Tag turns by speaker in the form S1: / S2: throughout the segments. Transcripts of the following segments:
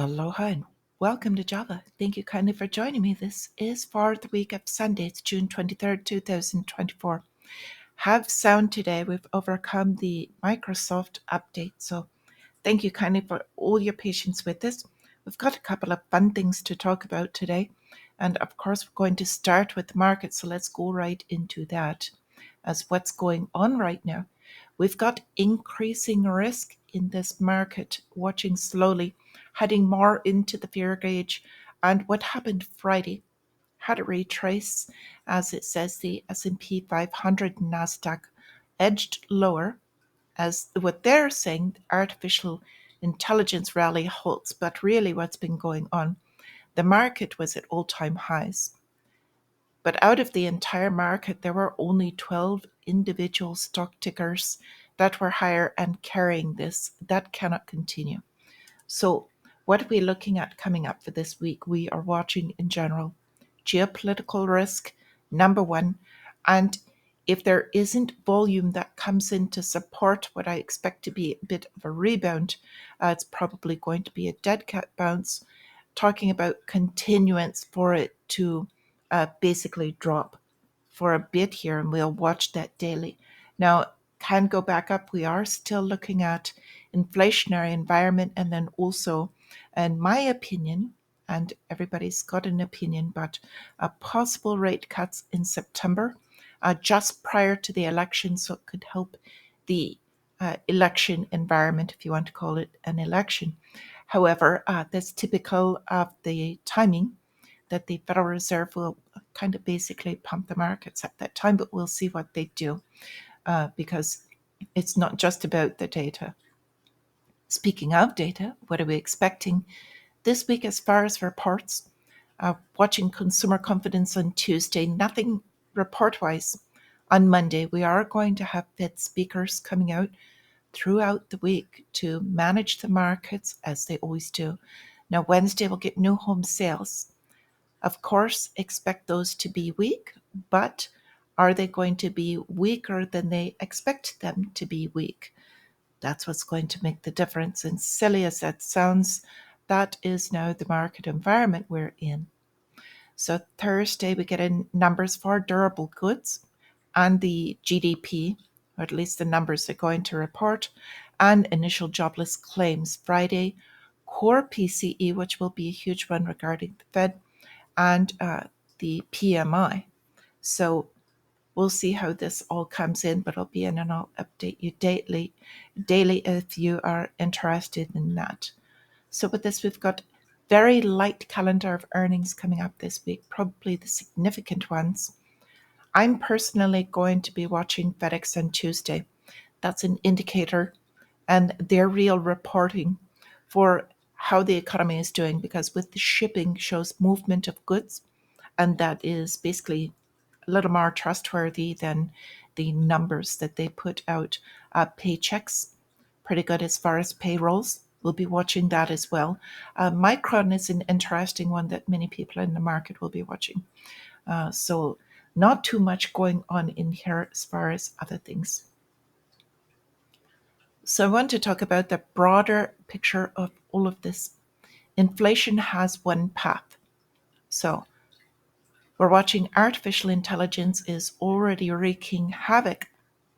S1: Aloha and welcome to Java. Thank you kindly for joining me. This is for the week of Sunday. It's June 23rd, 2024. Have sound today. We've overcome the Microsoft update. So thank you kindly for all your patience with this. We've got a couple of fun things to talk about today. And of course, we're going to start with the market. So let's go right into that as what's going on right now. We've got increasing risk in this market, watching slowly, heading more into the fear gauge. And what happened Friday had a retrace, as it says the S&P 500 and Nasdaq edged lower, as what they're saying, artificial intelligence rally halts. But really, what's been going on? The market was at all-time highs. But out of the entire market, there were only 12 individual stock tickers that were higher and carrying this. That cannot continue. So, what are we looking at coming up for this week? We are watching in general geopolitical risk, number one. And if there isn't volume that comes in to support what I expect to be a bit of a rebound, it's probably going to be a dead cat bounce, talking about continuance for it to basically drop for a bit here, and we'll watch that daily. Now, can go back up. We are still looking at inflationary environment, and then also, in my opinion, and everybody's got an opinion, but possible rate cuts in September, just prior to the election, so it could help the election environment, if you want to call it an election. However, that's typical of the timing that the Federal Reserve will kind of basically pump the markets at that time, but we'll see what they do because it's not just about the data. Speaking of data, what are we expecting this week as far as reports? Watching consumer confidence on Tuesday, nothing report-wise. On Monday, we are going to have Fed speakers coming out throughout the week to manage the markets as they always do. Now, Wednesday, we'll get new home sales. Of course, expect those to be weak, but are they going to be weaker than they expect them to be weak? That's what's going to make the difference. And silly as that sounds, that is now the market environment we're in. So Thursday, we get in numbers for durable goods and the GDP, or at least the numbers they're going to report, and initial jobless claims. Friday, core PCE, which will be a huge one regarding the Fed, and the PMI. So we'll see how this all comes in, but I'll be in and I'll update you daily if you are interested in that. So with this, we've got very light calendar of earnings coming up this week, probably the significant ones. I'm personally going to be watching FedEx on Tuesday. That's an indicator and their real reporting for how the economy is doing, because with the shipping shows movement of goods, and that is basically a little more trustworthy than the numbers that they put out. Paychecks, pretty good as far as payrolls. We'll be watching that as well. Micron is an interesting one that many people in the market will be watching. So not too much going on in here as far as other things. So I want to talk about the broader picture of all of this. Inflation has one path. So we're watching artificial intelligence is already wreaking havoc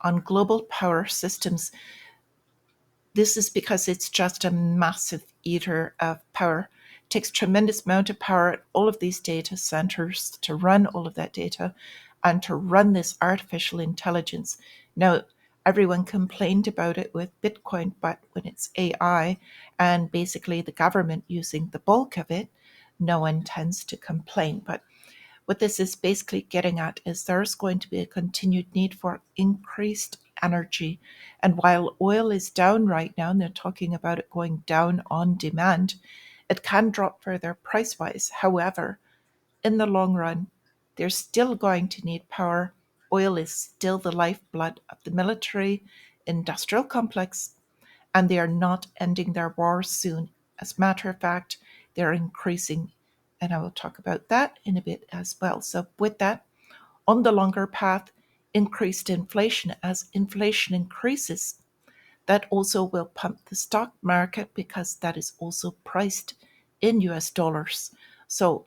S1: on global power systems. This is because it's just a massive eater of power. It takes tremendous amount of power at all of these data centers to run all of that data and to run this artificial intelligence. Now, everyone complained about it with Bitcoin, but when it's AI and basically the government using the bulk of it, no one tends to complain. But what this is basically getting at is there's going to be a continued need for increased energy. And while oil is down right now, and they're talking about it going down on demand, it can drop further price wise. However, in the long run, they're still going to need power. Oil is still the lifeblood of the military industrial complex, and they are not ending their war soon. As a matter of fact, they're increasing, and I will talk about that in a bit as well. So with that, on the longer path, increased inflation. As inflation increases, that also will pump the stock market because that is also priced in US dollars. So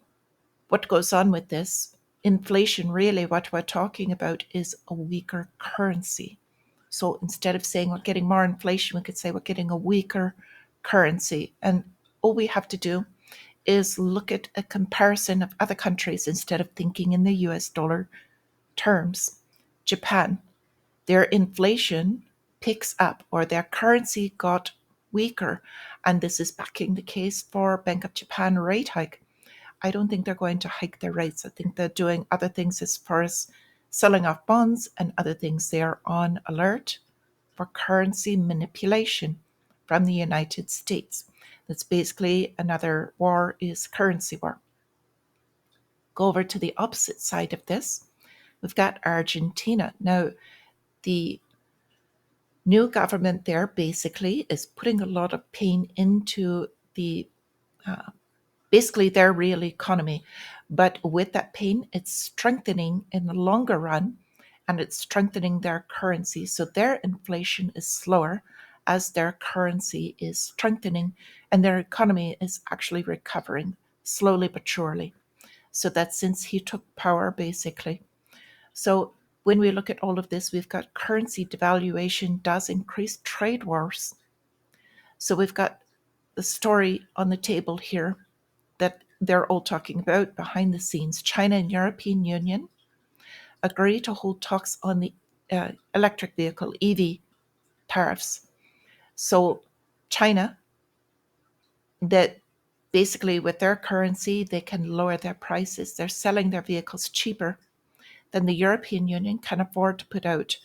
S1: what goes on with this? Inflation, really, what we're talking about is a weaker currency. So instead of saying we're getting more inflation, we could say we're getting a weaker currency. And all we have to do is look at a comparison of other countries instead of thinking in the US dollar terms. Japan, their inflation picks up, or their currency got weaker. And this is backing the case for Bank of Japan rate hike. I don't think they're going to hike their rates. I think they're doing other things as far as selling off bonds and other things. They are on alert for currency manipulation from the United States. That's basically another war, is currency war. Go over to the opposite side of this. We've got Argentina. Now, the new government there basically is putting a lot of pain into the uh, basically their real economy. But with that pain, it's strengthening in the longer run, and it's strengthening their currency. So their inflation is slower as their currency is strengthening, and their economy is actually recovering slowly but surely. So that's since he took power, basically. So when we look at all of this, we've got currency devaluation does increase trade wars. So we've got the story on the table here that they're all talking about behind the scenes. China and European Union agree to hold talks on the electric vehicle EV tariffs. So China, that basically with their currency, they can lower their prices. They're selling their vehicles cheaper than the European Union can afford to put out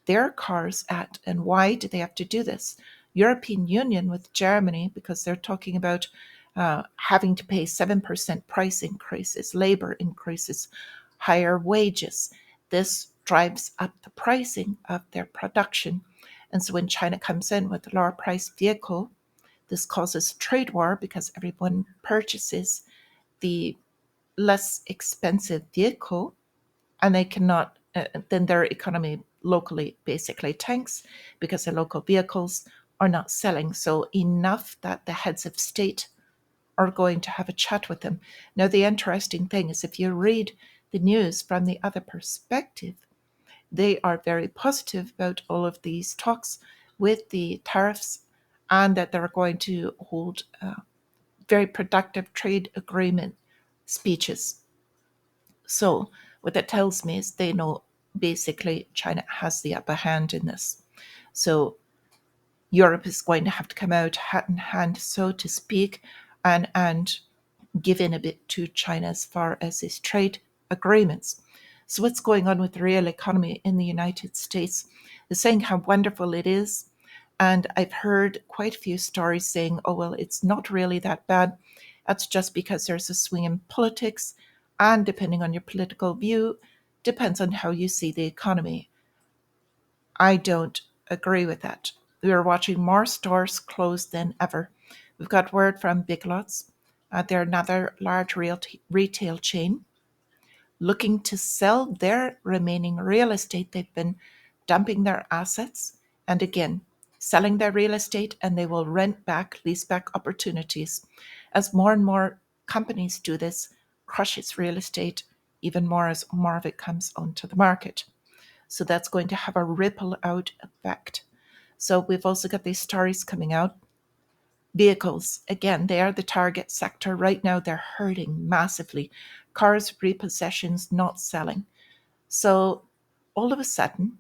S1: their cars at. And why do they have to do this? European Union with Germany, because they're talking about having to pay 7% price increases, labor increases, higher wages. This drives up the pricing of their production. And so when China comes in with a lower priced vehicle, this causes trade war because everyone purchases the less expensive vehicle, and they cannot, then their economy locally basically tanks because the local vehicles are not selling. So enough that the heads of state are going to have a chat with them. Now, the interesting thing is if you read the news from the other perspective, they are very positive about all of these talks with the tariffs, and that they're going to hold very productive trade agreement speeches. So what that tells me is they know basically China has the upper hand in this. So Europe is going to have to come out hat in hand, so to speak, and give in a bit to China as far as these trade agreements. So what's going on with the real economy in the United States? They're saying how wonderful it is. And I've heard quite a few stories saying, oh, well, it's not really that bad. That's just because there's a swing in politics. And depending on your political view, depends on how you see the economy. I don't agree with that. We are watching more stores close than ever. We've got word from Big Lots. They're another large retail chain looking to sell their remaining real estate. They've been dumping their assets and again selling their real estate, and they will rent back, lease back opportunities. As more and more companies do this, crushes real estate even more as more of it comes onto the market. So that's going to have a ripple out effect. So we've also got these stories coming out. Vehicles, again, they are the target sector. Right now, they're hurting massively. Cars, repossessions, not selling. So all of a sudden,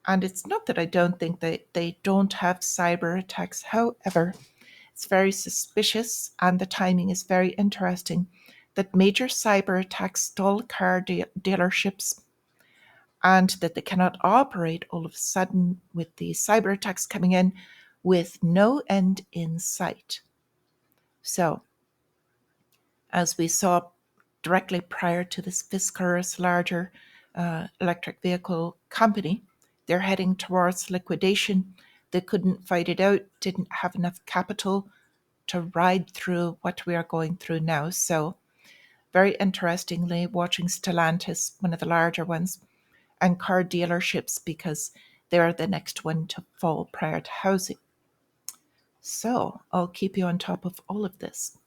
S1: and it's not that I don't think they don't have cyber attacks. However, it's very suspicious and the timing is very interesting that major cyber attacks stall car dealerships, and that they cannot operate all of a sudden with the cyber attacks coming in with no end in sight. So, as we saw directly prior to this Fiskars larger electric vehicle company, they're heading towards liquidation. They couldn't fight it out, didn't have enough capital to ride through what we are going through now. So, very interestingly, watching Stellantis, one of the larger ones, and car dealerships, because they're the next one to fall prior to housing. So, I'll keep you on top of all of this.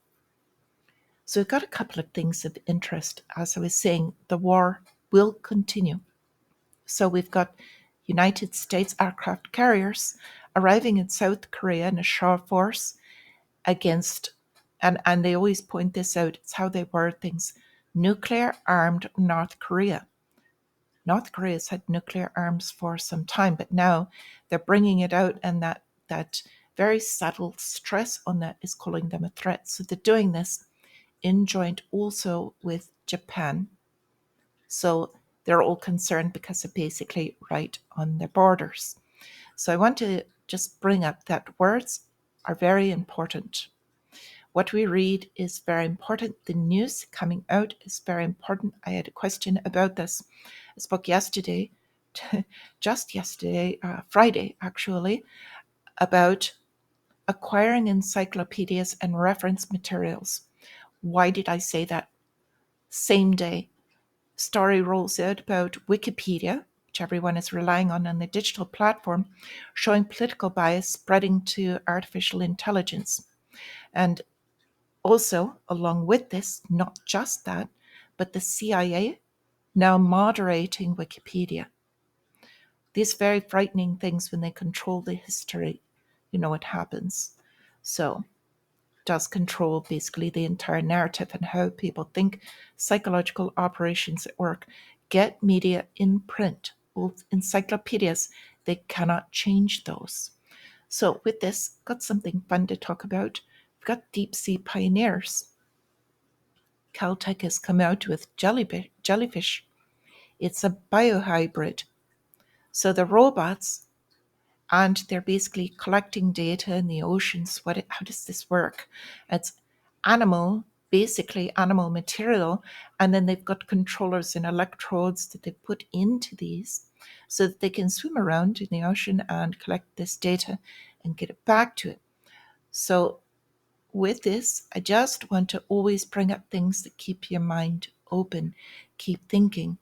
S1: So we've got a couple of things of interest. As I was saying, the war will continue. So we've got United States aircraft carriers arriving in South Korea in a show of force against, and they always point this out, it's how they word things, nuclear armed North Korea. North Korea's had nuclear arms for some time, but now they're bringing it out, and that very subtle stress on that is calling them a threat. So they're doing this in joint also with Japan. So they're all concerned because they're basically right on their borders. So I want to just bring up that words are very important. What we read is very important. The news coming out is very important. I had a question about this. I spoke yesterday, just yesterday, Friday actually, about acquiring encyclopedias and reference materials. Why did I say that? Same day, story rolls out about Wikipedia, which everyone is relying on the digital platform, showing political bias spreading to artificial intelligence. And also, along with this, not just that, but the CIA now moderating Wikipedia. These very frightening things when they control the history, it happens. So, does control basically the entire narrative and how people think, psychological operations at work, get media in print, both encyclopedias, they cannot change those. So with this, got something fun to talk about. We've got deep sea pioneers. Caltech has come out with jellyfish. It's a biohybrid. So the robots, and they're basically collecting data in the oceans. How does this work? It's basically animal material, and then they've got controllers and electrodes that they put into these so that they can swim around in the ocean and collect this data and get it back to it. So with this, I just want to always bring up things that keep your mind open, keep thinking.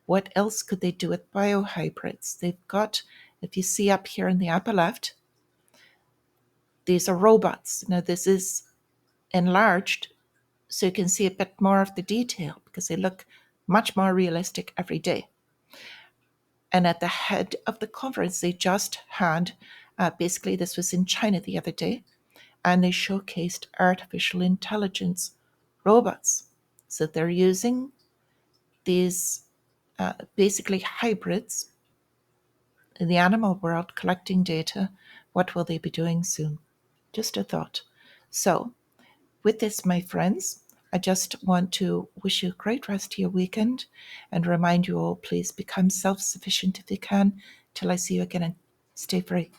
S1: What else could they do with biohybrids? They've got, if you see up here in the upper left, these are robots. Now this is enlarged so you can see a bit more of the detail because they look much more realistic every day. And at the head of the conference, they just had, basically this was in China the other day, and they showcased artificial intelligence robots. So they're using these basically hybrids in the animal world collecting data. What will they be doing soon? Just a thought. So, with this, my friends, I just want to wish you a great rest of your weekend and remind you all, please become self sufficient if you can. Till I see you again, and stay free.